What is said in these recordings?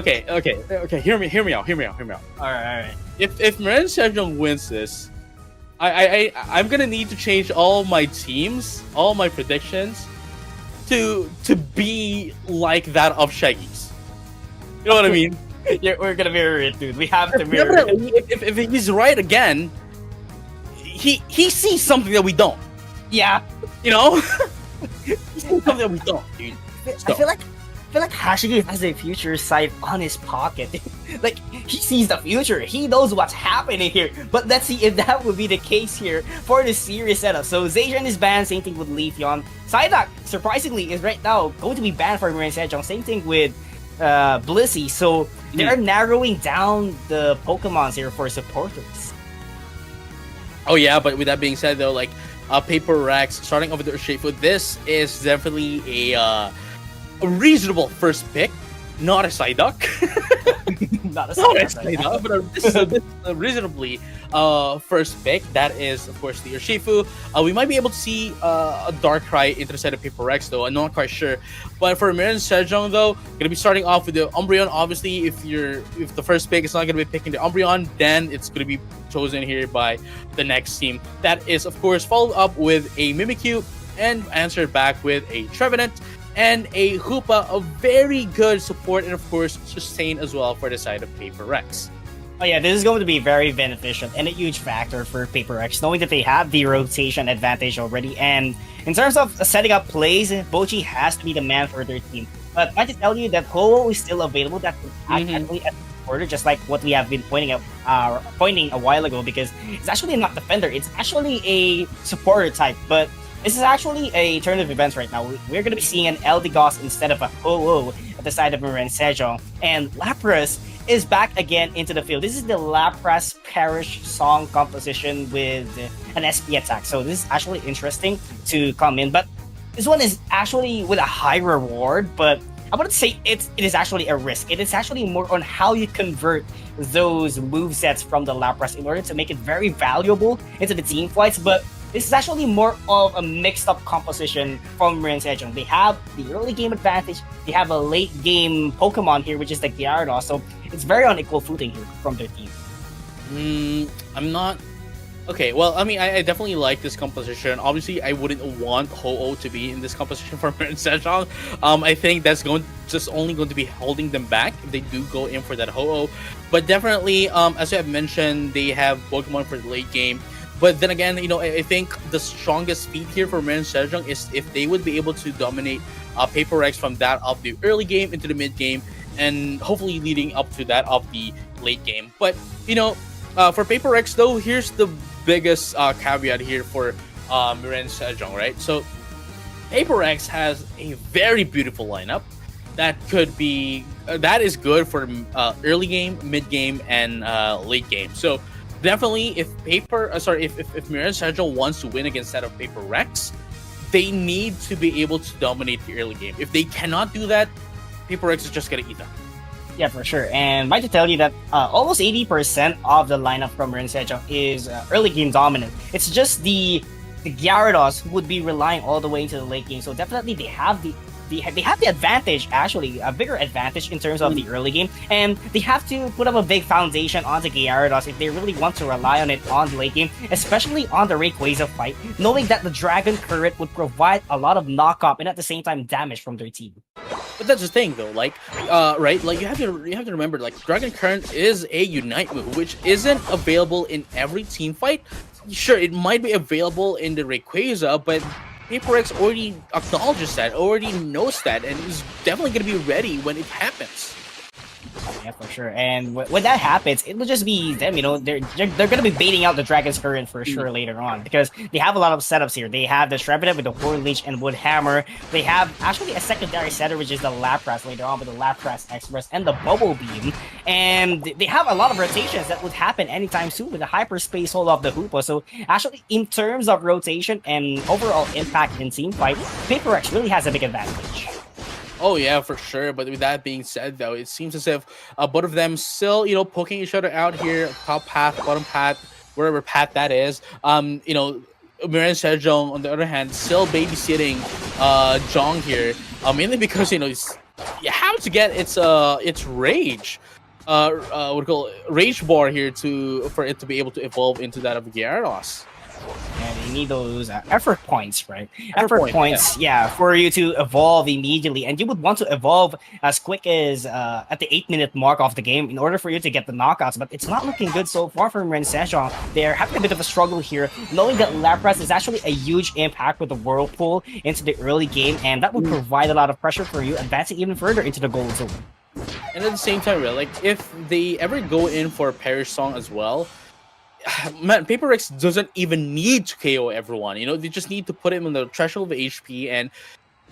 Okay. Hear me out. All right. If Miraen Sejong wins this, I'm gonna need to change all my teams, all my predictions, to be like that of Shaggy's. You know what I mean? Yeah, we're gonna mirror it, dude. We have to mirror it. Definitely, if he's right again, he sees something that we don't. Yeah. You know, he sees something that we don't, dude. I feel like Hashigi has a future sight on his pocket. Like he sees the future. He knows what's happening here. But let's see if that would be the case here for the series setup. So Zayjan is banned. Same thing with Leafeon. Psyduck, surprisingly, is right now going to be banned for Miraen Sejong. Same thing with Blissey. So they're narrowing down the Pokemons here for supporters. Oh yeah, but with that being said, though, like Paper Rex starting over the Urshifu, this is definitely a reasonable first pick, not a Psyduck. Not a Psyduck, but this is a reasonably first pick. That is, of course, the Urshifu. We might be able to see a Darkrai into the set of Paper Rex, though. I'm not quite sure. But for Miraen Sejong, though, gonna be starting off with the Umbreon. Obviously, if the first pick is not gonna be picking the Umbreon, then it's gonna be chosen here by the next team. That is, of course, followed up with a Mimikyu and answered back with a Trevenant and a Hoopa, a very good support and, of course, sustain as well for the side of Paper Rex. Oh yeah, this is going to be very beneficial and a huge factor for Paper Rex, knowing that they have the rotation advantage already. And in terms of setting up plays, Bochi has to be the man for their team. But I just tell you that Ho is still available. That actually as a supporter, just like what we have been pointing a while ago, because it's actually not defender. It's actually a supporter type, but this is actually a turn of events right now. We're going to be seeing an Eldegoss instead of a Ho-Oh at the side of Miraen Sejong. And Lapras is back again into the field. This is the Lapras Perish song composition with an SP attack. So this is actually interesting to come in. But this one is actually with a high reward, but I wouldn't say it is actually a risk. It is actually more on how you convert those movesets from the Lapras in order to make it very valuable into the team fights. But this is actually more of a mixed-up composition from Miraen Sejong. They have the early game advantage. They have a late game Pokemon here, which is the Gyarados. So it's very on equal footing here from their team. I'm not... Okay, well, I mean, I definitely like this composition. Obviously, I wouldn't want Ho-Oh to be in this composition for Miraen Sejong. I think that's only going to be holding them back if they do go in for that Ho-Oh. But definitely, as I have mentioned, they have Pokemon for the late game. But then again, I think the strongest feat here for Miraen Sejong is if they would be able to dominate Paper Rex from that of the early game into the mid game, and hopefully leading up to that of the late game. But for Paper Rex, though, here's the biggest caveat here for Miraen Sejong, right? So Paper Rex has a very beautiful lineup that is good for early game, mid game, and late game. So definitely, if Miraen Sejong wants to win against that of Paper Rex, they need to be able to dominate the early game. If they cannot do that, Paper Rex is just gonna eat them. Yeah, for sure. And might to tell you that almost 80% of the lineup from Miraen Sejong is early game dominant. It's just the Gyarados who would be relying all the way into the late game. So definitely they have the advantage, actually, a bigger advantage in terms of the early game. And they have to put up a big foundation on the Gyarados if they really want to rely on it on the late game, especially on the Rayquaza fight, knowing that the Dragon Current would provide a lot of knockup and at the same time damage from their team. But that's the thing, though, right? Like, you have to remember, like, Dragon Current is a Unite move, which isn't available in every team fight. Sure, it might be available in the Rayquaza, but Paper Rex already acknowledges that, already knows that, and is definitely going to be ready when it happens. Yeah, for sure. And when that happens, it will just be them, they're going to be baiting out the Dragon's Current for sure later on, because they have a lot of setups here. They have the Trevenant with the Horn Leech and Wood Hammer. They have actually a secondary setter, which is the Lapras later on with the Lapras Express and the Bubble Beam. And they have a lot of rotations that would happen anytime soon with the Hyperspace Hold of the Hoopa. So actually, in terms of rotation and overall impact in team fight, Paper Rex really has a big advantage. Oh yeah, for sure. But with that being said, though, it seems as if both of them still, poking each other out here, top path, bottom path, wherever path that is. Miraen Sejong, on the other hand, still babysitting Jong here, mainly because he's you have to get its rage, what do you call it, rage bar here for it to be able to evolve into that of Gyarados. And you need those effort points, right? Effort Effort point, points, yeah, for you to evolve immediately. And you would want to evolve as quick as at the 8-minute mark of the game in order for you to get the knockouts. But it's not looking good so far for Miraen Sejong. They're having a bit of a struggle here, knowing that Lapras is actually a huge impact with the Whirlpool into the early game, and that would provide a lot of pressure for you, advancing even further into the gold zone. And at the same time, really, like if they ever go in for a Perish Song as well, man, Paper Rex doesn't even need to KO everyone. You know, they just need to put him in the threshold of HP, and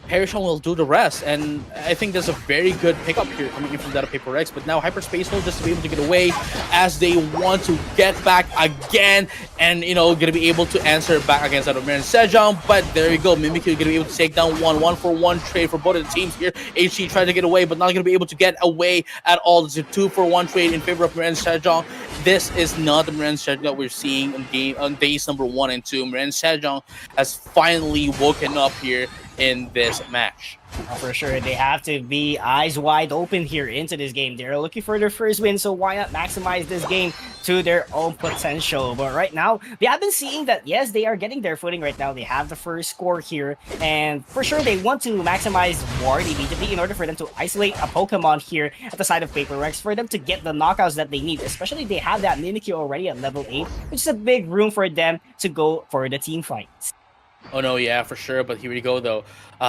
Perishon will do the rest. And I think there's a very good pickup here coming in from that of Paper Rex. But now Hyperspace will just to be able to get away as they want to get back again, and you know, gonna be able to answer back against that of Miraen Sejong. But there you go, Mimikyu gonna be able to take down one for one trade for both of the teams here. HC tried to get away, but not gonna be able to get away at all. It's a 2-for-1 trade in favor of Miraen Sejong. This is not the Miraen Sejong that we're seeing on days number 1 and 2. Miraen Sejong has finally woken up here in this match. For sure, they have to be eyes wide open here into this game. They're looking for their first win, so why not maximize this game to their own potential? But right now, we have been seeing that, yes, they are getting their footing right now. They have the first score here, and for sure, they want to maximize Ward immediately in order for them to isolate a Pokemon here at the side of Paper Rex, for them to get the knockouts that they need, especially they have that Mimikyu already at level 8, which is a big room for them to go for the team fights. Oh no, yeah, for sure. But here we go, though.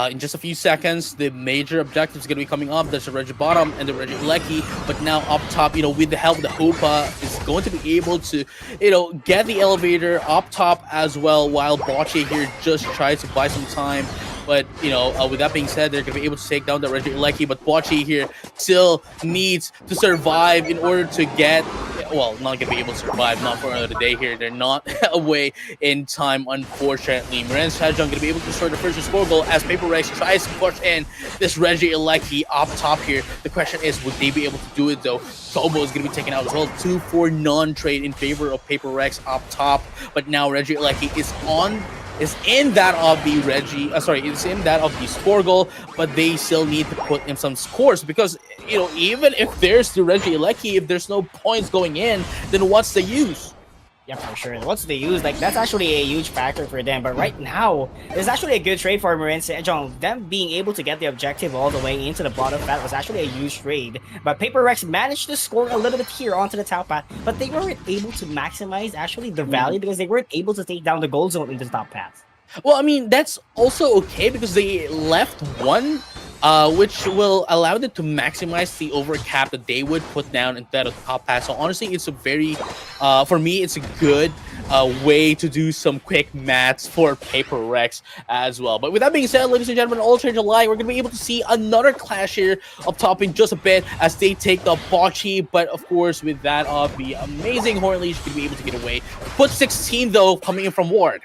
In just a few seconds, the major objective is going to be coming up. There's the Reggie bottom and the Reggie Lecky. But now up top, you know, with the help of the Hoopa, is going to be able to, you know, get the elevator up top as well, while Bocce here just tries to buy some time. But, you know, with that being said, they're going to be able to take down the Reggie Lecky. But Bocce here still needs to survive in order to get, well, not going to be able to survive, not for another day here. They're not away in time, unfortunately. Miraen Sejong going to be able to score the first score goal as Paper Rex tries to push in this Reggie Lecky up top here. The question is, would they be able to do it, though? Tobo is going to be taken out as well. 2-for-none trade in favor of Paper Rex up top. But now Reggie Lecky is in that of the is in that of the score goal, but they still need to put in some scores because, you know, even if there's the Reggie Lecky, if there's no points going in, then what's the use? Yeah, for sure. What's the use? Like, that's actually a huge factor for them. But right now, it's actually a good trade for Miraen Sejong. Them being able to get the objective all the way into the bottom path was actually a huge trade. But Paper Rex managed to score a little bit here onto the top path, but they weren't able to maximize actually the value because they weren't able to take down the gold zone into the top path. Well, I mean, that's also okay because they left one, which will allow them to maximize the overcap that they would put down instead of the top pass. So honestly, it's a very, for me, it's a good way to do some quick maths for Paper Rex as well. But with that being said, ladies and gentlemen, all change alike, we're going to be able to see another clash here up top in just a bit as they take the Bocce. But of course, with that of the amazing Hornleash, going to be able to get away. Put 16, though, coming in from Ward.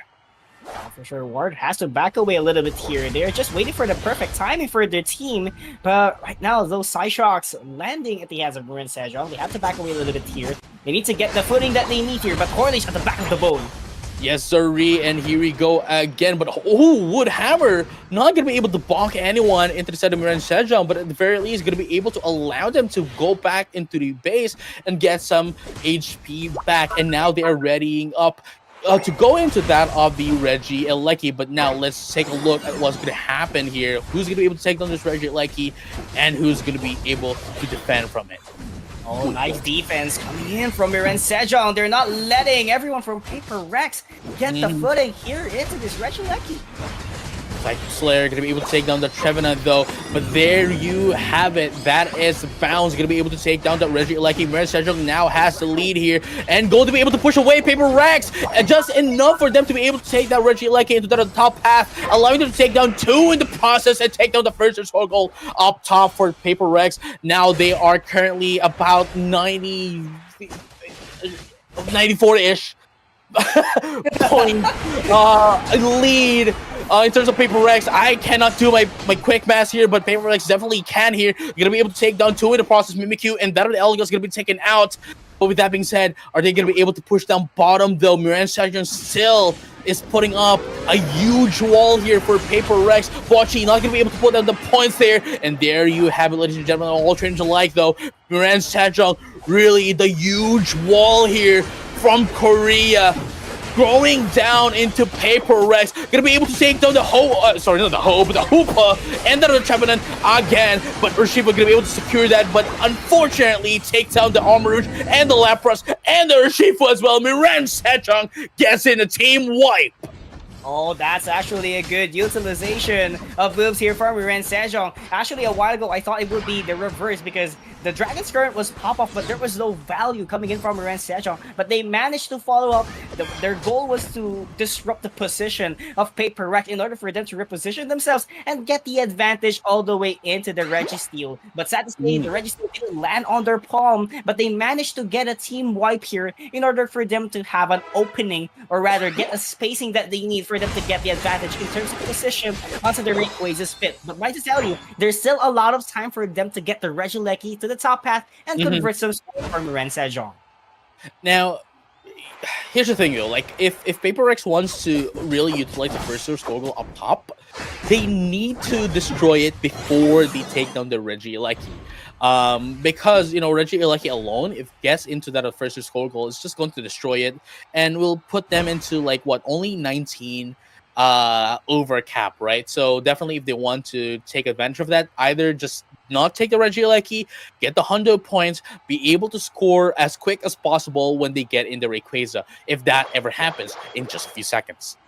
For sure, Ward has to back away a little bit here. They're just waiting for the perfect timing for their team. But right now, those Psyshocks landing at the hands of Miraen Sejong, they have to back away a little bit here. They need to get the footing that they need here, but Hornleash at the back of the bone. Yes, sirree, and here we go again. But Wood Hammer not going to be able to bonk anyone into the set of Miraen Sejong, but at the very least, going to be able to allow them to go back into the base and get some HP back. And now they are readying up to go into that of the Reggie Lecky. But now let's take a look at what's going to happen here. Who's going to be able to take down this Reggie Lecky, and who's going to be able to defend from it. Oh, nice defense coming in from Miraen Sejong. They're not letting everyone from Paper Rex get the footing here into this Reggie Lecky. Like Slayer going to be able to take down the Trevenant, though. But there you have it. That is Bounce going to be able to take down the Reggie Lecky. Miraen Sejong now has the lead here and going to be able to push away Paper Rex. Just enough for them to be able to take that Reggie Lecky into the top path, allowing them to take down 2 in the process and take down the first score goal up top for Paper Rex. Now they are currently about 94-ish point lead. In terms of Paper Rex, I cannot do my quick math here, but Paper Rex definitely can here. You're going to be able to take down 2 in the process. Mimikyu and that of the Elga is going to be taken out. But with that being said, are they going to be able to push down bottom, though? Miraen Sejong still is putting up a huge wall here for Paper Rex. Bocce not going to be able to put down the points there. And there you have it, ladies and gentlemen, all trainers alike, though. Miraen Sejong, really the huge wall here from Korea. Going down into Paper Rex, gonna be able to take down the sorry, not the but the Hoopa, and the Trevenant again. But Urshiba gonna be able to secure that, but unfortunately take down the Armor Rouge and the Lapras and the Urshifu as well. Miraen Sejong gets in a team wipe. Oh, that's actually a good utilization of moves here from Miraen Sejong. Actually, a while ago, I thought it would be the reverse because the Dragon's Current was pop-off, but there was no value coming in from Miraen Sejong. But they managed to follow up. Their goal was to disrupt the position of Paper Rex in order for them to reposition themselves and get the advantage all the way into the Registeel. But sad to say, the Registeel didn't land on their palm, but they managed to get a team wipe here in order for them to have an opening, or rather get a spacing that they need for them to get the advantage in terms of position onto the Rayquaza's pit. But might to tell you, there's still a lot of time for them to get the Regieleki to the top path and convert some score for Miraen Sejong. Now, here's the thing though, like if Paper Rex wants to really utilize the first source Goggle up top, they need to destroy it before they take down the Regieleki. Because, you know, Regieleki alone, if gets into that first source Goggle, it's just going to destroy it and will put them into like what, only 19 over cap, right? So definitely if they want to take advantage of that, either just not take the Regieleki, get the 100 points, be able to score as quick as possible when they get in the Rayquaza, if that ever happens in just a few seconds.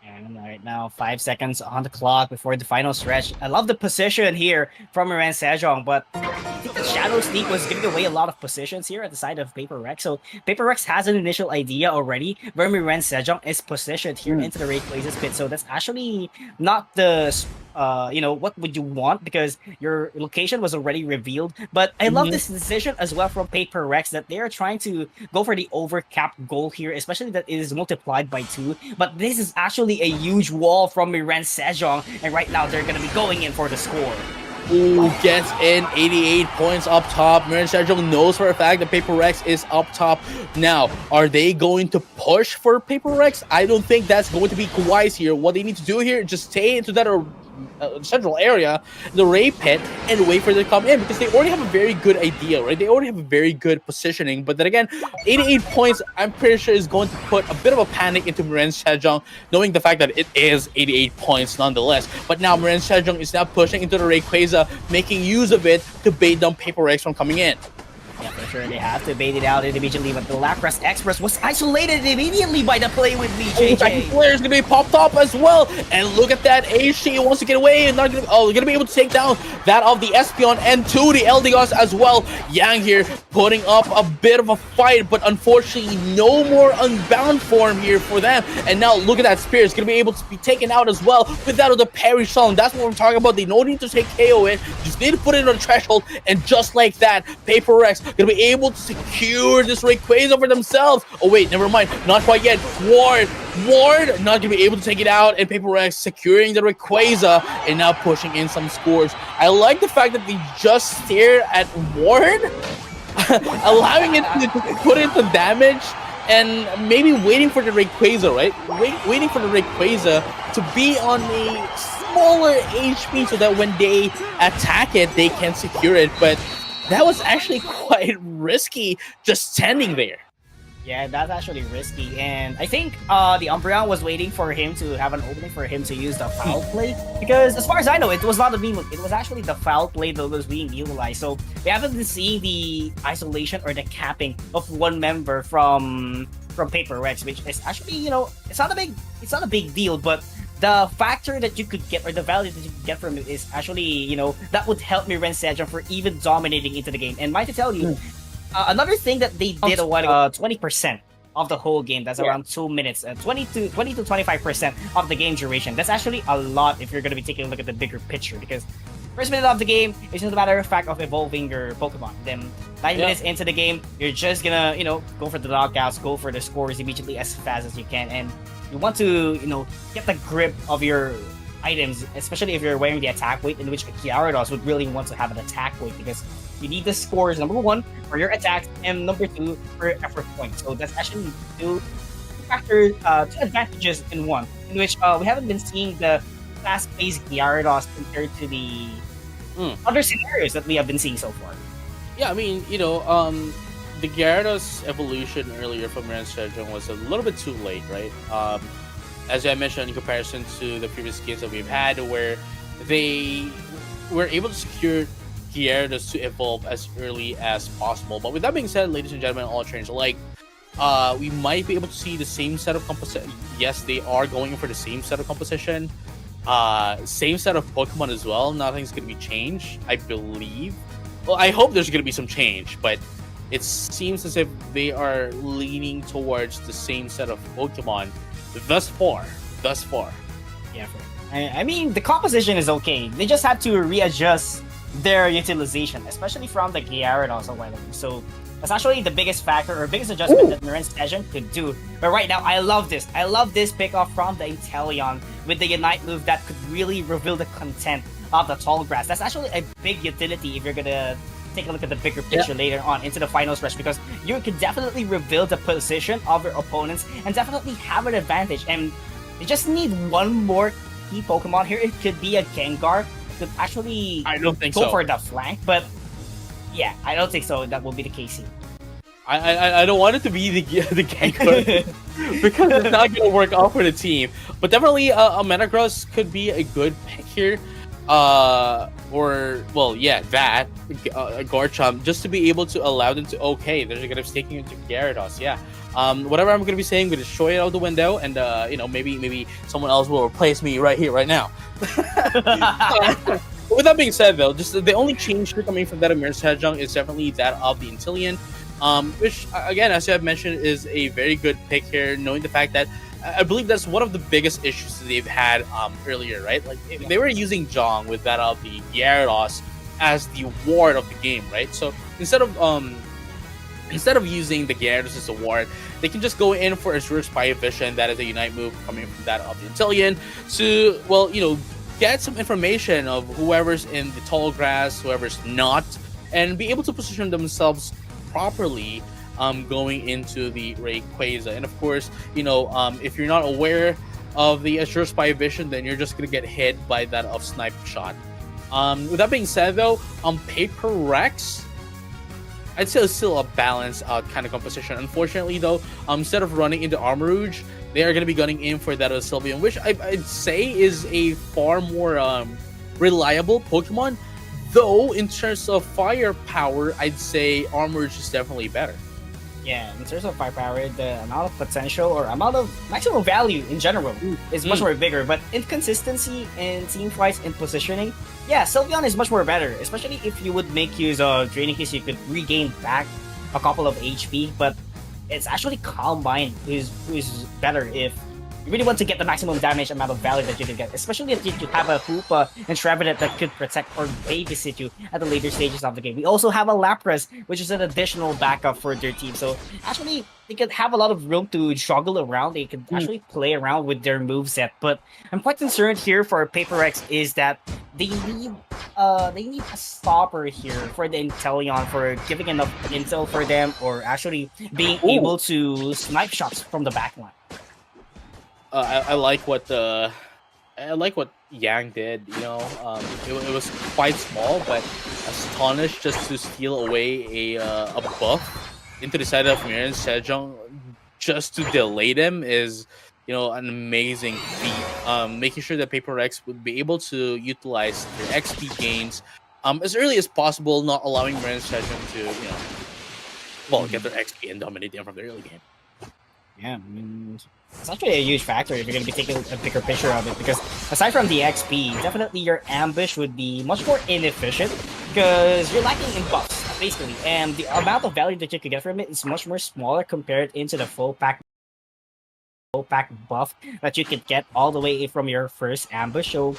And right now, 5 seconds on the clock before the final stretch. I love the position here from Miraen Sejong, but I think the Shadow Sneak was giving away a lot of positions here at the side of Paper Rex. So Paper Rex has an initial idea already where Miraen Sejong is positioned here into the Rayquaza's pit. So that's actually not the you know, what would you want, because your location was already revealed. But I love this decision as well from Paper Rex that they are trying to go for the overcap goal here, especially that it is multiplied by 2. But this is actually a huge wall from Miraen Sejong, and right now they're going to be going in for the score. Ooh, gets in 88 points up top. Miraen Sejong knows for a fact that Paper Rex is up top. Now, are they going to push for Paper Rex? I don't think that's going to be wise here. What they need to do here is just stay into that central area, the Ray pit, and wait for them to come in, because they already have a very good idea, right? They already have a very good positioning. But then again, 88 points, I'm pretty sure is going to put a bit of a panic into Miraen Sejong, knowing the fact that it is 88 points nonetheless. But now Miraen Sejong is now pushing into the Rayquaza, making use of it to bait down Paper Rex from coming in. Yeah, for sure. They have to bait it out individually, but the Lapras Express was isolated immediately by the play with me, JJ. Player is going to be popped up as well. And look at that. HC wants to get away and not going to be able to take down that of the Espeon and to the Eldegoss as well. Yang here putting up a bit of a fight, but unfortunately no more Unbound form here for them. And now look at that Spear. It's going to be able to be taken out as well with that of the Parry Song. That's what we're talking about. They don't need to take KO it. Just need to put it on the threshold. And just like that, Paper Rex gonna be able to secure this Rayquaza for themselves. Oh wait, never mind, not quite yet. Ward not gonna be able to take it out, and Paper Rex securing the Rayquaza and now pushing in some scores. I like the fact that they just stare at Ward, allowing it to put in some damage, and maybe waiting for the Rayquaza, right? Waiting for the Rayquaza to be on a smaller HP so that when they attack it, they can secure it. But that was actually quite risky, just standing there. Yeah, that's actually risky, and I think the Umbreon was waiting for him to have an opening for him to use the foul play, because as far as I know, it was not the meme, it was actually the foul play that was being utilized. So we haven't been seeing the isolation or the capping of one member from Paper Rex, which is actually, you know, it's not a big deal, but the factor that you could get, or the value that you could get from it, is actually, you know, that would help Miraen Sejong for even dominating into the game. And might to tell you, another thing that they did a while ago, 20% of the whole game, that's around 2 minutes, 20 to 25% of the game duration. That's actually a lot if you're going to be taking a look at the bigger picture, because first minute of the game is just a matter of fact of evolving your Pokemon. Then 9 minutes into the game, you're just gonna, you know, go for the knockouts, go for the scores immediately as fast as you can, and you want to, you know, get the grip of your items, especially if you're wearing the attack weight, in which Gyarados would really want to have an attack weight, because you need the scores, number 1, for your attacks, and number 2, for effort points. So that's actually 2 factor, two advantages in one, in which we haven't been seeing the fast-paced Gyarados compared to the Mm. other scenarios that we have been seeing so far. Yeah, I mean, the Gyarados evolution earlier from Miraen Sejong was a little bit too late, right? As I mentioned, in comparison to the previous games that we've had, where they were able to secure Gyarados to evolve as early as possible. But with that being said, ladies and gentlemen, all trainers alike, we might be able to see the same set of composition. Yes, they are going for the same set of composition, same set of Pokemon as well. Nothing's going to be changed, I believe. Well, I hope there's going to be some change, but it seems as if they are leaning towards the same set of Pokemon thus far. Thus far. Yeah, I mean, the composition is okay. They just had to readjust their utilization, especially from the Gyarados a while ago. So that's actually the biggest factor or biggest adjustment that Miraen Sejong could do. But right now, I love this. I love this pickoff from the Inteleon with the Unite move that could really reveal the content of the Tall Grass. That's actually a big utility if you're gonna take a look at the bigger picture later on into the final stretch, because you could definitely reveal the position of your opponents and definitely have an advantage. And you just need one more key Pokemon here. It could be a Gengar. Could actually I don't think go so. for the flank, but yeah, I don't think so. That will be the case here. I don't want it to be the Gengar because it's not going to work out for the team. But definitely a Metagross could be a good pick here. Or well, yeah, that Garchomp, just to be able to allow them to they're going to be taking into Gyarados. Yeah. Whatever I'm going to be saying, I'm going to throw it out the window, and maybe someone else will replace me right here, right now. With that being said, though, just the only change here coming from that of Miraen Sejong is definitely that of the Inteleon, which again, as I've mentioned, is a very good pick here, knowing the fact that I believe that's one of the biggest issues that they've had earlier, right? Like they were using Jong with that of the Gyarados as the ward of the game, right? So instead of using the Gyarados as a ward, they can just go in for Azure Spy Vision. That is a Unite move coming from that of the Inteleon to, get some information of whoever's in the tall grass, whoever's not, and be able to position themselves properly going into the Rayquaza. And of course, if you're not aware of the Azure Spy Vision, then you're just going to get hit by that of Snipe Shot. With that being said, though, on Paper Rex, I'd say it's still a balanced out kind of composition. Unfortunately, though, instead of running into Armarouge, they are going to be gunning in for that of Sylveon, which I'd say is a far more reliable Pokemon. Though, in terms of firepower, I'd say Armarouge is definitely better. Yeah, in terms of firepower, the amount of potential or amount of maximum value in general is much more bigger. But in consistency and team fights and positioning, yeah, Sylveon is much more better, especially if you would make use of Draining Kiss. You could regain back a couple of HP, but it's actually Calm Mind who is better if you really want to get the maximum damage amount of value that you can get, especially if you have a Hoopa and Trevenant that could protect or babysit you at the later stages of the game. We also have a Lapras, which is an additional backup for their team. So actually, they could have a lot of room to juggle around. They could actually play around with their moveset. But I'm quite concerned here for Paper X is that they need a stopper here for the Inteleon for giving enough intel for them or actually being able to snipe shots from the backline. I like what Yang did. It was quite small, but astonished just to steal away a buff into the side of Miraen Sejong just to delay them is an amazing feat. Making sure that Paper Rex would be able to utilize their XP gains as early as possible, not allowing Miraen Sejong to get their XP and dominate them from the early game. Yeah, I mean, it's actually a huge factor if you're going to be taking a bigger picture of it, because aside from the XP, definitely your ambush would be much more inefficient because you're lacking in buffs, basically, and the amount of value that you could get from it is much more smaller compared into the full pack buff that you could get all the way from your first ambush. So,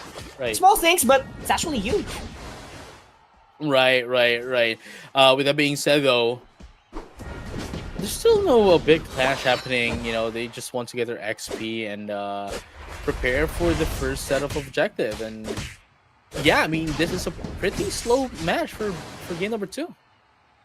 small things, but it's actually huge. Right. With that being said, though, there's still no big clash happening. They just want to get their XP and prepare for the first set of objective. And yeah, I mean, this is a pretty slow match for game number 2.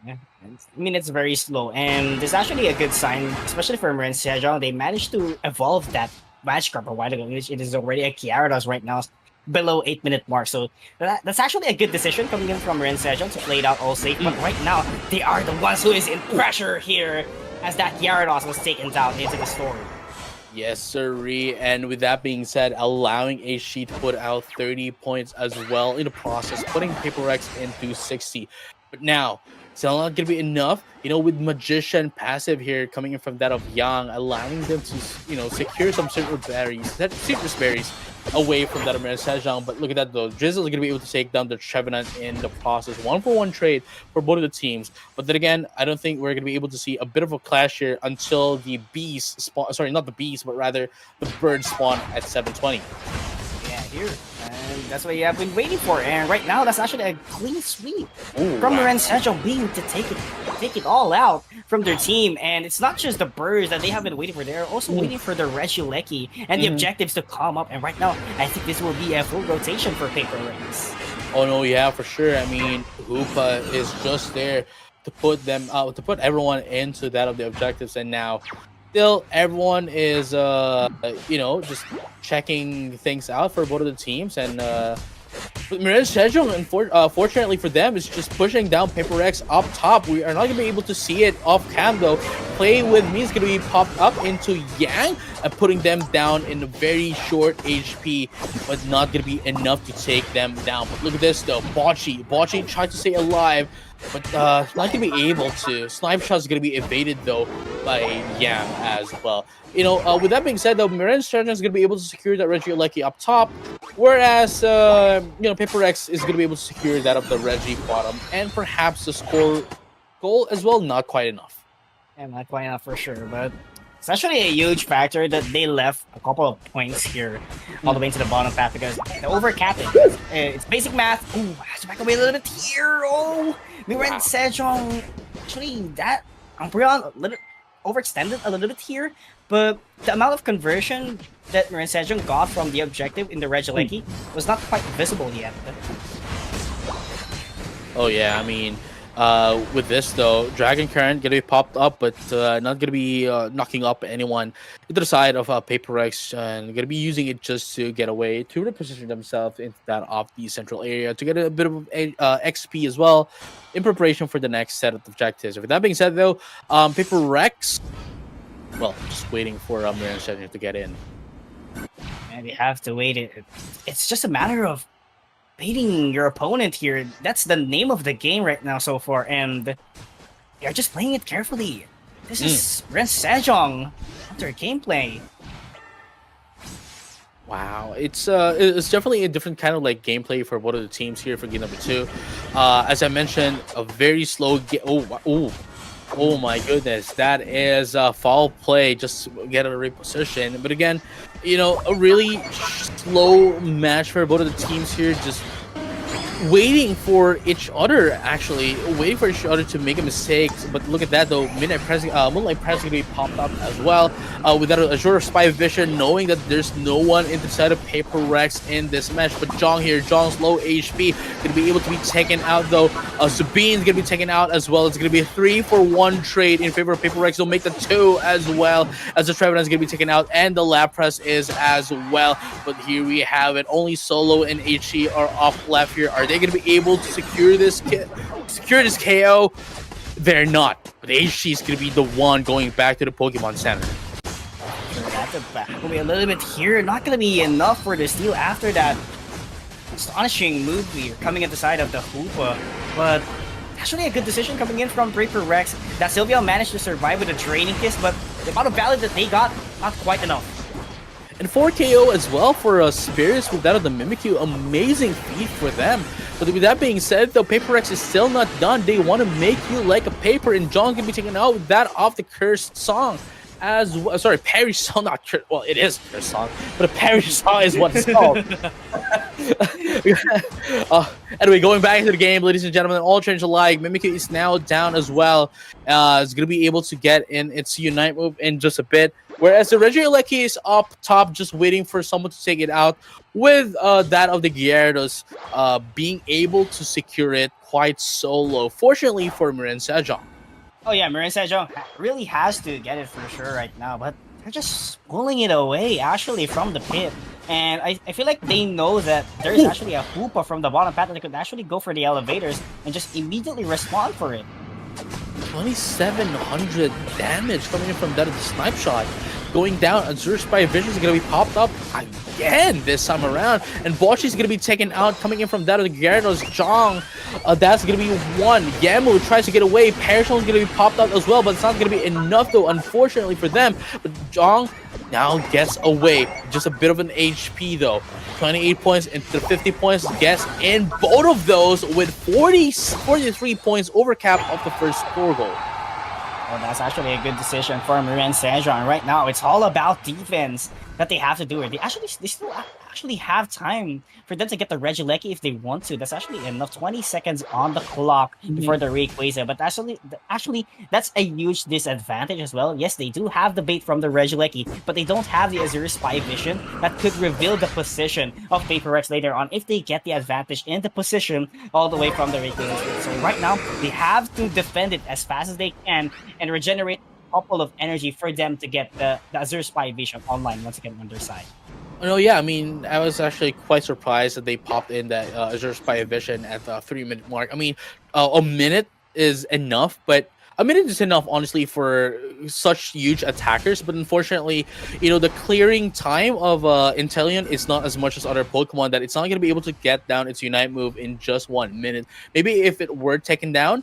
Yeah. I mean, it's very slow, and it's actually a good sign, especially for Miraen Sejong. They managed to evolve that magic carp a while ago, which it is already a Gyarados right now, below 8 minute mark. So that's actually a good decision coming in from Miraen Sejong to play it out all safe. But right now, they are the ones who is in pressure here, as that Gyarados was taken down into the story. Yes, sirree. And with that being said, allowing HG to put out 30 points as well in the process, putting Paper Rex into 60. But now, it's not going to be enough. With Magician passive here coming in from that of Yang, allowing them to, secure some citrus berries away from that of Miraen Sejong. But look at that though. Drizzle is going to be able to take down the Trevenant in the process. 1-for-1 trade for both of the teams. But then again, I don't think we're going to be able to see a bit of a clash here until the beast spawn. Sorry, not the beast, but rather the bird spawn at 7:20. Yeah, here. And that's what you have been waiting for. And right now, that's actually a clean sweep Ooh, from wow. Miraen Sejong being to take it all out from their team. And it's not just the birds that they have been waiting for. They're also waiting for the Regieleki and the objectives to come up. And right now, I think this will be a full rotation for Paper Rex. Oh no, yeah, for sure. I mean, Hoopa is just there to put them out, to put everyone into that of the objectives, and now still everyone is just checking things out for both of the teams, and but Miraen Sejong, fortunately for them, is just pushing down Paper Rex up top. We are not going to be able to see it off cam though. Play with me is going to be popped up into Yang and putting them down in a very short HP, but not going to be enough to take them down. But look at this though, Bocce tried to stay alive, but not going to be able to. Snipe shot is going to be evaded though by Yang as well. With that being said though, Miraen Sejong is going to be able to secure that Regieleki up top, whereas Paper Rex is going to be able to secure that of the Reggie bottom, and perhaps the score goal as well, not quite enough. Yeah, not quite enough for sure, but it's actually a huge factor that they left a couple of points here all the way to the bottom path because the overcapping. It's basic math. Ooh, has to back away a little bit here. Oh, Miraen Sejong. Actually, that Umbreon a little overextended a little bit here, but the amount of conversion that Miraen Sejong got from the objective in the Regieleki was not quite visible yet. Oh yeah, I mean, with this though, Dragon Current gonna be popped up, but not gonna be knocking up anyone to the side of Paper Rex, and gonna be using it just to get away, to reposition themselves into that off the central area to get a bit of XP as well in preparation for the next set of objectives. With that being said though, Paper Rex, well, just waiting for Miraen Sejong to get in. And you have to wait. It's just a matter of beating your opponent here. That's the name of the game right now so far, and they're just playing it carefully. This is Miraen Sejong after gameplay. Wow, it's definitely a different kind of like gameplay for both of the teams here for game number 2. As I mentioned, a very slow game. Oh my goodness, that is foul play. Just to get a reposition, but again, a really slow match for both of the teams here. Just waiting for each other, to make a mistake. But look at that though, Moonlight Press gonna be popped up as well, with that Azure Spy Vision, knowing that there's no one inside of Paper Rex in this match. But Jong's low HP, gonna be able to be taken out though. Sabine's gonna be taken out as well. It's gonna be a 3-for-1 trade in favor of Paper Rex. They'll make the 2 as well, as the Trevenant is gonna be taken out, and the Lapras is as well. But here we have it, only Solo and HG are off left here. Are they going to be able to secure this KO? They're not. But HG is going to be the one going back to the Pokemon Center. That's a little bit here. Not going to be enough for the steal after that astonishing move here coming at the side of the Hoopa. But actually a good decision coming in from Paper Rex. That Sylvia managed to survive with a Draining Kiss, but the amount of value that they got, not quite enough. And 4 KO as well for Spirits with that of the Mimikyu. Amazing feat for them. But with that being said, though, Paper Rex is still not done. They want to make you like a paper, and John's going to be taken out with that off the cursed song. as well. Sorry, parry song, not well, it is a song, but a parry song is what it's called. Anyway, going back to the game, ladies and gentlemen, all trainers alike, Mimikyu is now down as well. It's gonna be able to get in its Unite move in just a bit. Whereas the Regieleki is up top, just waiting for someone to take it out, with that of the Gyarados being able to secure it quite solo. Fortunately for Miraen Sejong. Oh yeah, Miraen Sejong really has to get it for sure right now, but they're just pulling it away actually from the pit. And I feel like they know that there's actually a Hoopa from the bottom path that they could actually go for the elevators and just immediately respond for it. 2,700 damage coming in from that of the snipe shot. Going down, Azure Spy Vision is going to be popped up again this time around. And Bochi is going to be taken out, coming in from that of the Gyarados. Jong, that's going to be one. Yamu tries to get away. Parashon is going to be popped up as well, but it's not going to be enough though, unfortunately for them. But Jong now gets away. Just a bit of an HP though. 28 points into 50 points. Gets in both of those with 43 points over cap of the first score goal. Well, that's actually a good decision for Miraen Sejong. Right now, it's all about defense that they have to do. They still actually have time for them to get the Regieleki if they want to. That's actually enough. 20 seconds on the clock before the Rayquaza. But actually, that's a huge disadvantage as well. Yes, they do have the bait from the Regieleki, but they don't have the Azure Spy Vision that could reveal the position of Paper Rex later on if they get the advantage in the position all the way from the Rayquaza. So right now, they have to defend it as fast as they can and regenerate a couple of energy for them to get the Azure Spy Vision online once again on their side. No, yeah, I mean, I was actually quite surprised that they popped in that Azure Spy Vision at the 3-minute mark. I mean, a minute is enough, but a minute is enough, honestly, for such huge attackers. But unfortunately, the clearing time of Inteleon is not as much as other Pokemon, that it's not going to be able to get down its Unite move in just 1 minute. Maybe if it were taken down,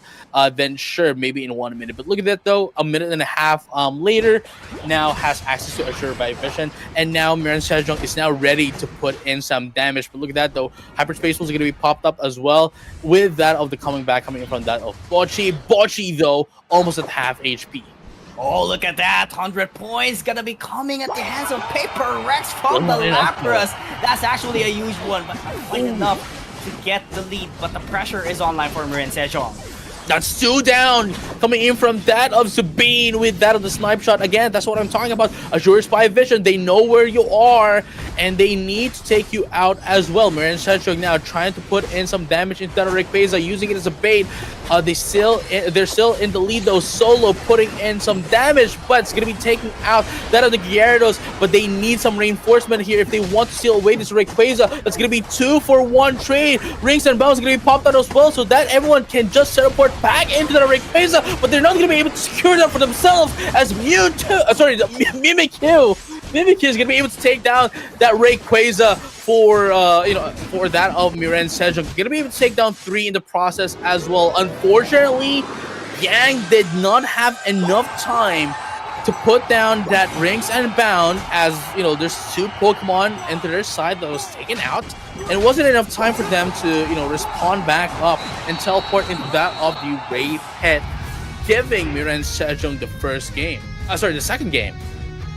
then sure, maybe in 1 minute. But look at that, though. A minute and a half later, now has access to Azure by Vision. And now Miraen Sejong is now ready to put in some damage. But look at that, though. Hyperspace was going to be popped up as well, with that of the coming in from that of Bochi. Bochi, though, almost at half HP. Oh, look at that. 100 points gonna be coming at the hands of Paper Rex from the Lapras. That's actually a huge one, but not quite enough to get the lead. But the pressure is online for Miraen Sejong. That's 2 down, coming in from that of Sabine with that of the snipe shot. Again, that's what I'm talking about. Azure Spy Vision, they know where you are, and they need to take you out as well. Miraen Sejong now trying to put in some damage into that Rayquaza, using it as a bait. They're still in the lead though. Solo putting in some damage, but it's gonna be taking out that of the Gyarados. But they need some reinforcement here if they want to steal away this Rayquaza. That's gonna be 2-for-1 trade. Rings and bounds gonna be popped out as well, so that everyone can just teleport back into the Rayquaza. But they're not gonna be able to secure that for themselves, as Mimikyu is gonna be able to take down that Rayquaza for that of Miraen Sejong. Gonna be able to take down 3 in the process as well. Unfortunately, Yang did not have enough time to put down that Rings and Bound, as there's 2 Pokemon into their side that was taken out, and it wasn't enough time for them to respond back up and teleport into that of the Raid Pit, giving Miraen Sejong the second game.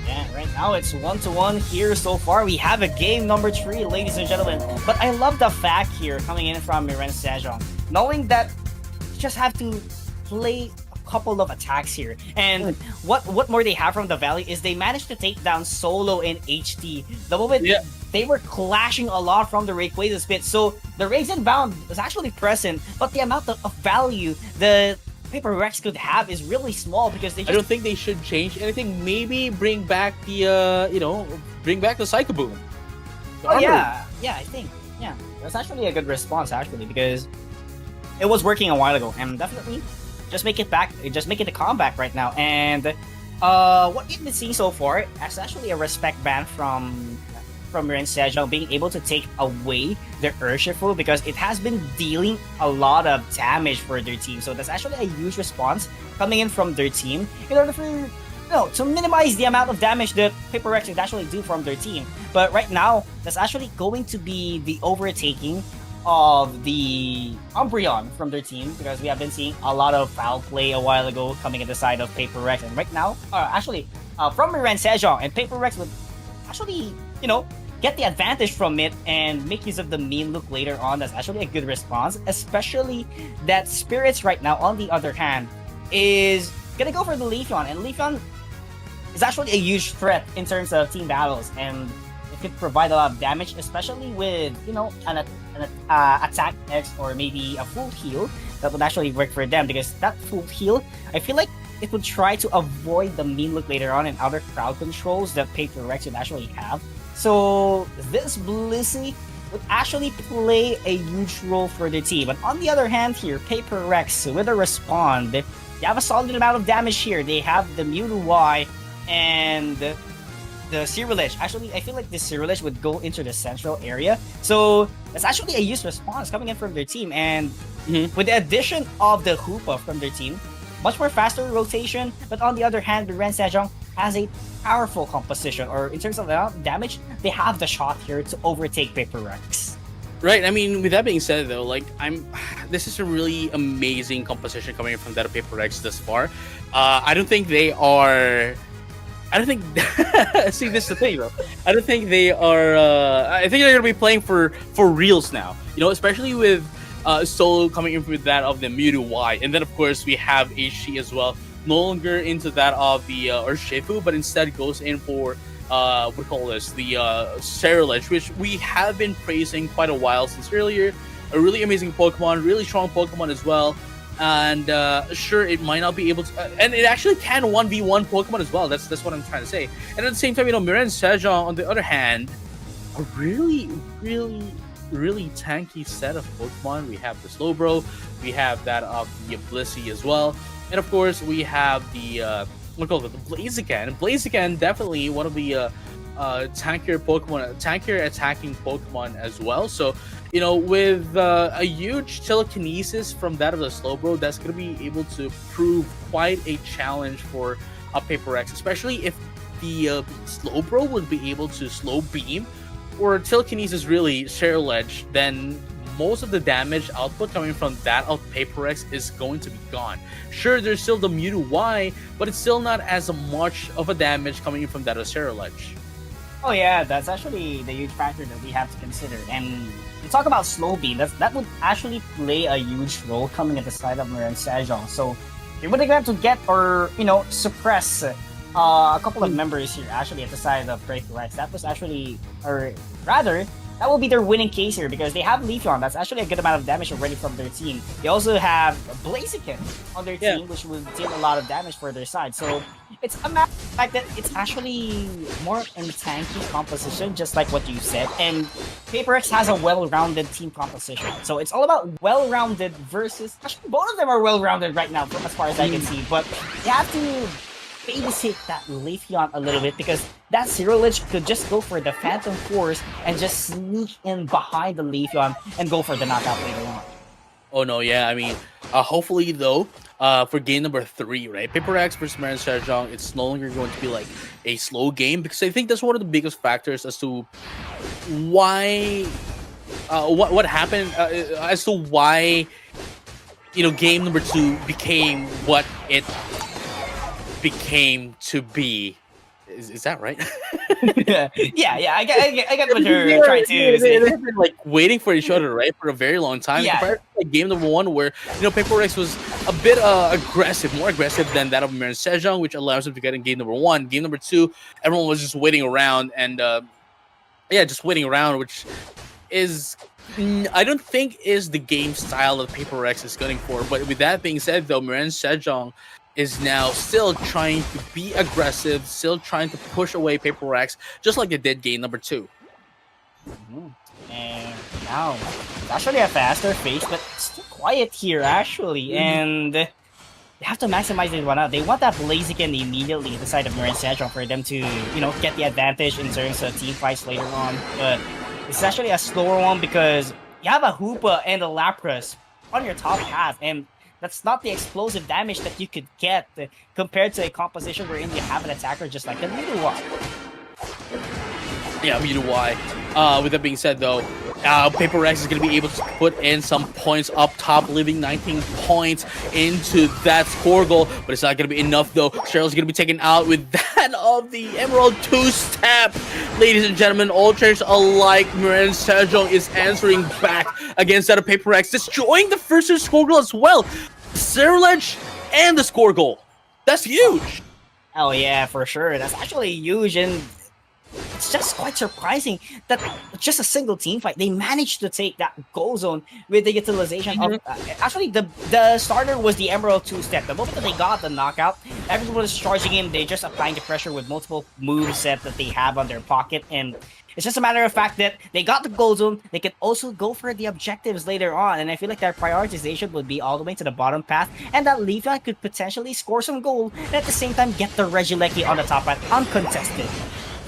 Yeah, right now it's 1-1 here so far. We have a game number 3, ladies and gentlemen. But I love the fact here coming in from Miraen Sejong, knowing that you just have to play a couple of attacks here. And what more they have from the Valley is they managed to take down Solo in HT. The moment they were clashing a lot from the Rayquaza's pit. So the Rings and Bound was actually present, but the amount of value the Paper Rex could have is really small, because I don't think they should change anything. Maybe bring back the Psycho Boom. Yeah, I think that's actually a good response actually, because it was working a while ago, and definitely just make it a comeback right now. And what we've been seeing so far is actually a respect ban from Miraen Sejong, being able to take away their Urshifu, because it has been dealing a lot of damage for their team. So that's actually a huge response coming in from their team in order for to minimize the amount of damage that Paper Rex would actually do from their team. But right now, that's actually going to be the overtaking of the Umbreon from their team, because we have been seeing a lot of foul play a while ago coming at the side of Paper Rex. And right now, actually, from Miraen Sejong, and Paper Rex would actually, get the advantage from it and make use of the mean look later on. That's actually a good response, especially that Spirits right now, on the other hand, is gonna go for the Leafeon, and Leafeon is actually a huge threat in terms of team battles, and it could provide a lot of damage, especially with an attack X or maybe a full heal that would actually work for them, because that full heal, I feel like it would try to avoid the mean look later on and other crowd controls that Paper Rex would actually have. So this Blissey would actually play a huge role for the team. But on the other hand here, Paper Rex with a Respond, they have a solid amount of damage here. They have the Mewtwo Y and the Cyrillish. Actually, I feel like the Cyrillish would go into the central area. So that's actually a huge response coming in from their team. And with the addition of the Hoopa from their team, much more faster rotation. But on the other hand, the Ren Sejong has a powerful composition, or in terms of damage, they have the shot here to overtake Paper Rex. Right. I mean, with that being said, though, like this is a really amazing composition coming from that of Paper Rex thus far. I don't think they are. I don't think. See, this is the thing, though. I don't think they are. I think they're gonna be playing for reals now. Especially with Solo coming in with that of the Mewtwo Y, and then of course we have HC as well. No longer into that of the Urshifu, but instead goes in for what do you call this? The Cyrillish, which we have been praising quite a while since earlier. A really amazing Pokemon, really strong Pokemon as well. And sure, it might not be able to, and it actually can 1v1 Pokemon as well. That's what I'm trying to say. And at the same time, Miraen Sejong, on the other hand, a really, really, really tanky set of Pokemon. We have the Slowbro, we have that of the Blissey as well. And of course, we have the the Blaziken. Blaziken, definitely one of the tankier Pokemon, tankier attacking Pokemon as well. So, with a huge telekinesis from that of the Slowbro, that's going to be able to prove quite a challenge for a Paper X, especially if the Slowbro would be able to slow beam or telekinesis really share ledge, then most of the damage output coming from that of Paper X is going to be gone. Sure, there's still the Mewtwo Y, but it's still not as much of a damage coming in from that of Cyrillish. Oh yeah, that's actually the huge factor that we have to consider. And to talk about slow beam, that would actually play a huge role coming at the side of Miraen Sejong. So they would have to get or suppress a couple of members here actually at the side of Paper X. That was actually, or rather, that will be their winning case here, because they have Leafeon. That's actually a good amount of damage already from their team. They also have Blaziken on their team, which will deal a lot of damage for their side. So it's a matter of the fact that it's actually more in tanky composition, just like what you said. And Paper X has a well-rounded team composition. So it's all about well-rounded versus... Actually, both of them are well-rounded right now, as far as I can see. But you have to babysit that Leafeon a little bit, because that Cyrillish could just go for the Phantom Force and just sneak in behind the Leafeon and go for the knockout later on. Oh no, yeah, I mean, hopefully though, for game number 3, right, Paper X versus Miraen Sejong, it's no longer going to be like a slow game, because I think that's one of the biggest factors as to why, what happened, as to why, game number 2 became what it became to be. Is that right? yeah, I get what you're trying to say. They've been like waiting for each other, right, for a very long time. Yeah. Compared to like game number 1, where Paper Rex was a bit more aggressive than that of Miraen Sejong, which allows him to get in game number 1. Game number 2, everyone was just waiting around, and just waiting around, which is I don't think is the game style that Paper Rex is gunning for. But with that being said, though, Miraen Sejong is now still trying to be aggressive, still trying to push away Paper Rex, just like they did game number 2. And now, it's actually a faster pace, but still quiet here, actually. And they have to maximize this one out. They want that Blaziken immediately at the side of Miraen Sejong for them to, get the advantage in terms of team fights later on. But it's actually a slower one, because you have a Hoopa and a Lapras on your top half, and that's not the explosive damage that you could get compared to a composition wherein you have an attacker just like a Mewtwo Y. Yeah, Mewtwo Y. With that being said, though, Paper Rex is going to be able to put in some points up top, leaving 19 points into that score goal. But it's not going to be enough, though. Cheryl's going to be taken out with that of the Emerald 2-step. Ladies and gentlemen, all traders alike, Miraen Sejong is answering back against that of Paper Rex, destroying the first score goal as well. Zero ledge and the score goal. That's huge. Oh yeah, for sure. That's actually huge, and it's just quite surprising that just a single team fight, they managed to take that goal zone with the utilization of... actually, the starter was the Emerald 2-step. The moment that they got the knockout, everyone was charging in. They just applying the pressure with multiple moveset that they have on their pocket, and it's just a matter of fact that they got the goal zone. They can also go for the objectives later on, and I feel like their prioritization would be all the way to the bottom path, and that Leafy could potentially score some goal, and at the same time get the Regieleki on the top path uncontested.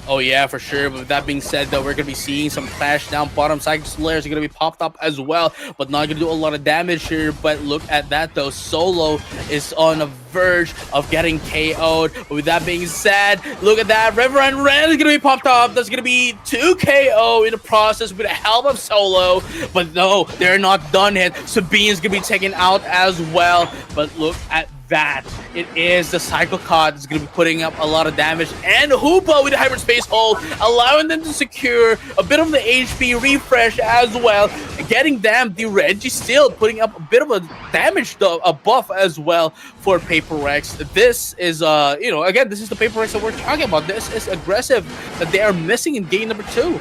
Oh yeah, for sure. But with that being said, though, we're gonna be seeing some clash down bottom. Psychic Slayers are gonna be popped up as well, but not gonna do a lot of damage here. But look at that, though. Solo is on the verge of getting KO'd. But with that being said, look at that. Reverend Ren is gonna be popped up. That's gonna be 2 KO in the process with the help of Solo. But no, they're not done yet. Sabine's gonna be taken out as well. But look at that. It is the Cycle Cod that's going to be putting up a lot of damage, and Hoopa with the hyperspace hold, allowing them to secure a bit of the HP refresh as well, getting them the Reggie still putting up a bit of a damage, a buff as well for Paper Rex. This is, again, this is the Paper Rex that we're talking about. This is aggressive that they are missing in game number 2.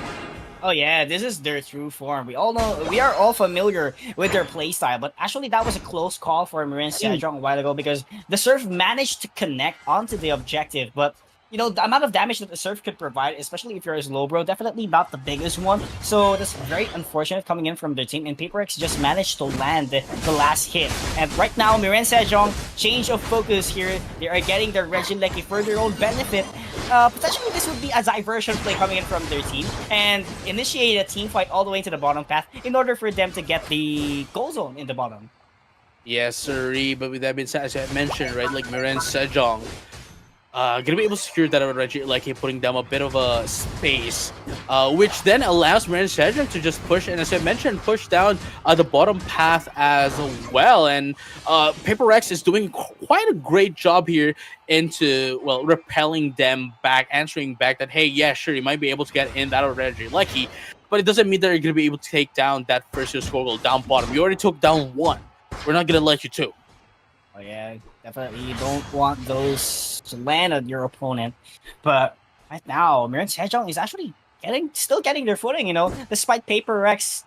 Oh yeah, this is their true form. We are all familiar with their playstyle, but actually that was a close call for Miraen Sejong a while ago because the Surf managed to connect onto the objective, but the amount of damage that the Surf could provide, especially if you're a slow bro, definitely not the biggest one. So that's very unfortunate coming in from their team, and Paper X just managed to land the last hit. And right now, Miraen Sejong, change of focus here. They are getting their Regieleki for their own benefit. Potentially, this would be a diversion play coming in from their team and initiate a team fight all the way to the bottom path in order for them to get the goal zone in the bottom. Yes, sir. But with that being said, as I mentioned, right, like Miraen Sejong, gonna be able to secure that Reggie, like putting down a bit of a space, which then allows Miraen Sejong to just push, and as I mentioned, push down the bottom path as well. And Paper Rex is doing quite a great job here into, well, repelling them back, answering back that, hey, yeah, sure, you might be able to get in that Reggie Lucky, but it doesn't mean that you're gonna be able to take down that first score goal down bottom. You already took down 1. We're not gonna let you 2. Oh yeah, definitely you don't want those to land on your opponent. But right now, Miraen Sejong is actually still getting their footing, despite Paper Rex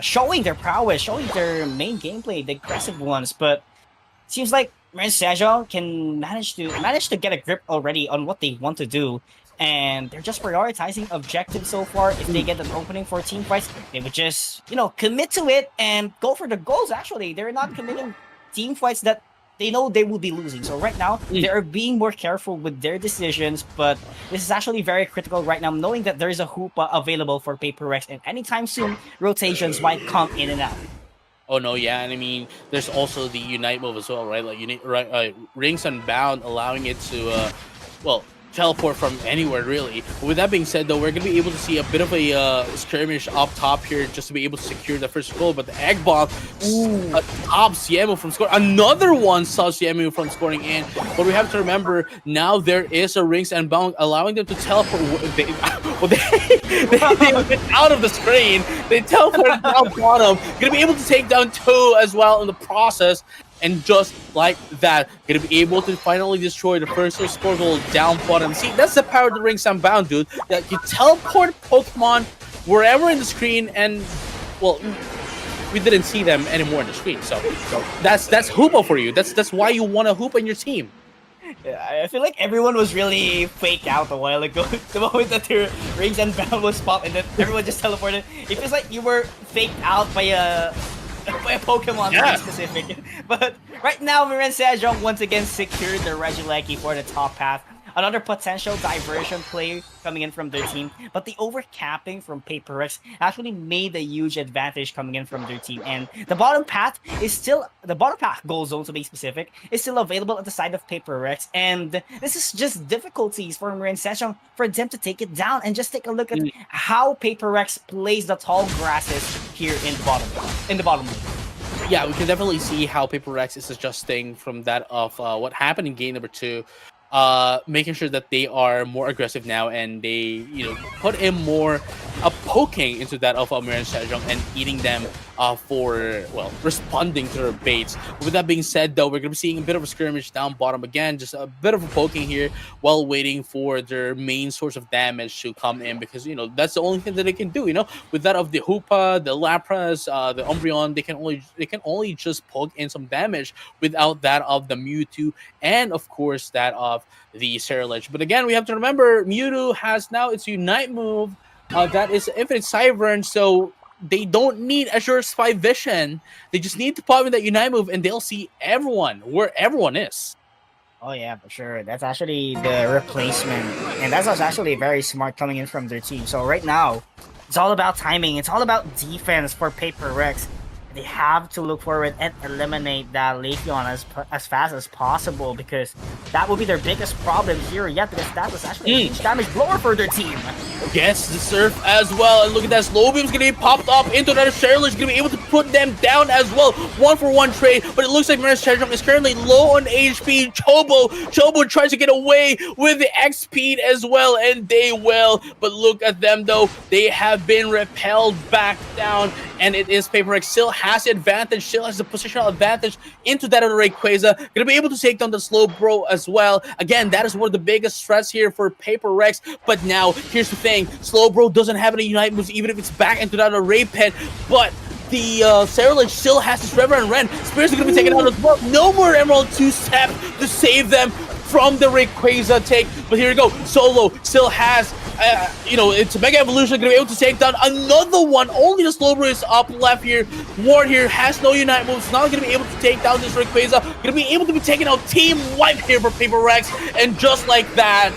showing their prowess, showing their main gameplay, the aggressive ones. But it seems like Miraen Sejong can manage to get a grip already on what they want to do. And they're just prioritizing objectives so far. If they get an opening for team fights, they would just, commit to it and go for the goals, actually. They're not committing team fights that they know they will be losing. So right now, they are being more careful with their decisions, but this is actually very critical right now, knowing that there is a Hoopa available for Paper Rex, and anytime soon, rotations might come in and out. Oh no, yeah, and I mean, there's also the Unite move as well, right? Like, Rings Unbound, allowing it to, teleport from anywhere, really. But with that being said, though, we're going to be able to see a bit of a skirmish up top here just to be able to secure the first goal. But the Egg Bomb stops Yemu from scoring. Another one stops Yemu from scoring in. But we have to remember, now there is a Rings and Bound allowing them to teleport. They went out of the screen. They teleported down bottom. Going to be able to take down 2 as well in the process. And just like that, gonna be able to finally destroy the first score goal down bottom. See, that's the power of the Rings Unbound, dude. That you teleport Pokemon wherever in the screen, and, well, we didn't see them anymore in the screen. So that's Hoopa for you. That's why you want a Hoopa in your team. Yeah, I feel like everyone was really faked out a while ago. The moment that their Rings Unbound was popped and then everyone just teleported. It feels like you were faked out by a Pokemon to be specific. But right now, Miraen Sejong once again secured the Regieleki for the top path. another potential diversion play coming in from their team. But the overcapping from Paper Rex actually made a huge advantage coming in from their team. And the bottom path goal zone to be specific is still available at the side of Paper Rex. And this is just difficulties for Miraen Sejong for them to take it down. And just take a look at how Paper Rex plays the tall grasses here in the bottom lane. Yeah, we can definitely see how Paper Rex is adjusting from that of what happened in game number 2, making sure that they are more aggressive now, and they put in more poking into that of Miraen Sejong and eating them for responding to their baits. With that being said, though, we're gonna be seeing a bit of a skirmish down bottom again, just a bit of a poking here while waiting for their main source of damage to come in, because that's the only thing that they can do. With that of the Hoopa, the Lapras, the Umbreon, they can only just poke in some damage without that of the Mewtwo, and of course that of the Ceruledge. But again, we have to remember Mewtwo has now its Unite move. That is Infinite Cyvern, so they don't need Azure Spy Vision. They just need to pop in that Unite move, and they'll see everyone where everyone is. Oh yeah, for sure. That's actually the replacement, and that's actually very smart coming in from their team. So right now, it's all about timing. It's all about defense for Paper Rex. They have to look forward and eliminate that Leafeon as fast as possible, because that will be their biggest problem here yet, because that was actually a huge damage blower for their team. Yes, the Surf as well, and look at that, Slow Beam's gonna be popped up into that Cheryl gonna be able to put them down as well. 1-for-1 trade, but it looks like Miraen Sejong is currently low on HP. Chobo tries to get away with the X-Speed as well, and they will, but look at them though, they have been repelled back down, and it is Paper Rex still has the advantage, still has the positional advantage into that of the Rayquaza. Gonna be able to take down the Slowbro as well. Again, that is one of the biggest threats here for Paper Rex. But now, here's the thing. Slowbro doesn't have any Unite moves, even if it's back into that Ray Pit. But the Ceruledge still has this Reverend Ren. Spears are gonna be taken out as well. No more Emerald 2-step to save them from the Rayquaza take. But here we go. Solo still has it's Mega Evolution, gonna be able to take down another one. Only the Slowbro is up left here. Ward here has no Unite moves, not gonna be able to take down this Rayquaza. Gonna be able to be taking out Team Wipe here for Paper Rex, and just like that,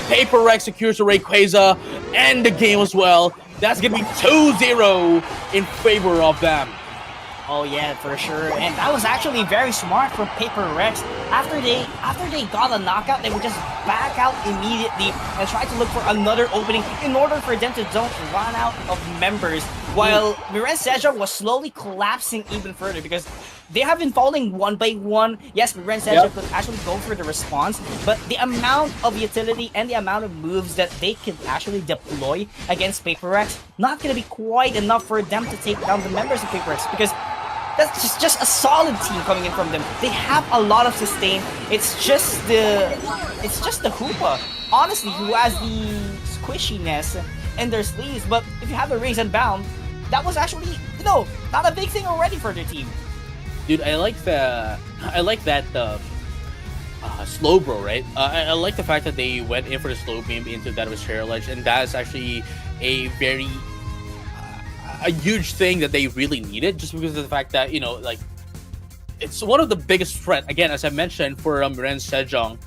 Paper Rex secures the Rayquaza and the game as well. That's gonna be 2-0 in favor of them. Oh yeah, for sure. And that was actually very smart from Paper Rex. After they got a knockout, they would just back out immediately and try to look for another opening in order for them to don't run out of members. While Miraen Sejong was slowly collapsing even further, because they have been falling one by one. Yes, Miraen Sejong could actually go for the response, but the amount of utility and the amount of moves that they could actually deploy against Paper Rex, not going to be quite enough for them to take down the members of Paper Rex, because that's just a solid team coming in from them. They have a lot of sustain. It's just the Hoopa, honestly, who has the squishiness in their sleeves. But if you have the Rings and Bound, that was actually not a big thing already for their team. Dude, I like that Slowbro, right? I like the fact that they went in for the Slow Beam into that with Cheryledge, and that is actually a huge thing that they really needed, just because of the fact that it's one of the biggest threat, again, as I mentioned, for Miraen Sejong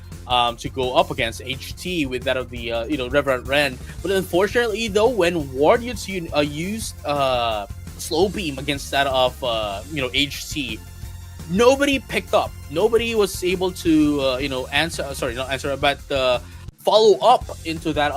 to go up against HT with that of the Reverend Ren. But unfortunately though, when Ward used Slow Beam against that of HT, nobody picked up. Nobody was able to follow up into that